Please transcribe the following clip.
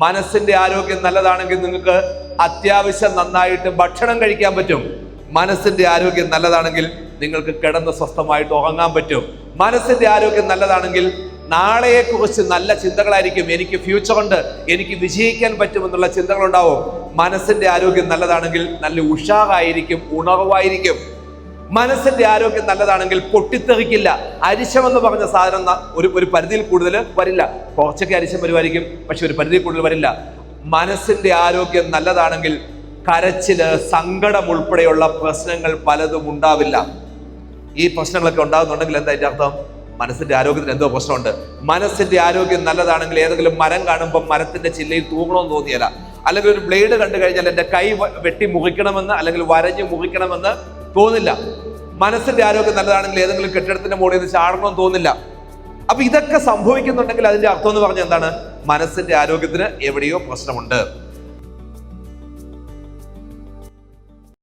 മനസ്സിന്റെ ആരോഗ്യം നല്ലതാണെങ്കിൽ നിങ്ങൾക്ക് അത്യാവശ്യം നന്നായിട്ട് ഭക്ഷണം കഴിക്കാൻ പറ്റും. മനസ്സിന്റെ ആരോഗ്യം നല്ലതാണെങ്കിൽ നിങ്ങൾക്ക് കിടന്ന് സ്വസ്ഥമായിട്ട് ഉറങ്ങാൻ പറ്റും. മനസ്സിന്റെ ആരോഗ്യം നല്ലതാണെങ്കിൽ നാളെയെ കുറിച്ച് നല്ല ചിന്തകളായിരിക്കും. എനിക്ക് ഫ്യൂച്ചറുണ്ട്, എനിക്ക് വിജയിക്കാൻ പറ്റുമെന്നുള്ള ചിന്തകളുണ്ടാവും. മനസ്സിന്റെ ആരോഗ്യം നല്ലതാണെങ്കിൽ നല്ല ഉഷാറായിരിക്കും, ഉണർവായിരിക്കും. മനസ്സിന്റെ ആരോഗ്യം നല്ലതാണെങ്കിൽ പൊട്ടിത്തെറിക്കില്ല. അരിശമെന്ന് പറഞ്ഞ സാധനം ഒരു പരിധിയിൽ കൂടുതൽ വരില്ല. കുറച്ചൊക്കെ അരിശം വരുമായിരിക്കും, പക്ഷെ ഒരു പരിധിയിൽ കൂടുതൽ വരില്ല. മനസ്സിന്റെ ആരോഗ്യം നല്ലതാണെങ്കിൽ കരച്ചില്, സങ്കടം ഉൾപ്പെടെയുള്ള പ്രശ്നങ്ങൾ പലതും ഉണ്ടാവില്ല. ഈ പ്രശ്നങ്ങളൊക്കെ ഉണ്ടാകുന്നുണ്ടെങ്കിൽ എന്താ അതിന്റെ അർത്ഥം? മനസ്സിന്റെ ആരോഗ്യത്തിന് എന്തോ പ്രശ്നമുണ്ട്. മനസ്സിന്റെ ആരോഗ്യം നല്ലതാണെങ്കിൽ ഏതെങ്കിലും മരം കാണുമ്പോൾ മരത്തിന്റെ ചില്ലയിൽ തൂങ്ങണമെന്ന് തോന്നിയല്ല, അല്ലെങ്കിൽ ഒരു ബ്ലേഡ് കണ്ടു കഴിഞ്ഞാൽ എൻ്റെ കൈ വെട്ടി മുറിക്കണമെന്ന് അല്ലെങ്കിൽ വരഞ്ഞ് മുറിക്കണമെന്ന് തോന്നില്ല. മനസ്സിന്റെ ആരോഗ്യം നല്ലതാണെങ്കിൽ ഏതെങ്കിലും കെട്ടിടത്തിന്റെ മുകളിൽ നിന്ന് ചാടണമെന്ന് തോന്നില്ല. അപ്പൊ ഇതൊക്കെ സംഭവിക്കുന്നുണ്ടെങ്കിൽ അതിന്റെ അർത്ഥം എന്ന് പറഞ്ഞാൽ എന്താണ്? മനസ്സിന്റെ ആരോഗ്യത്തിന് എവിടെയോ പ്രശ്നമുണ്ട്.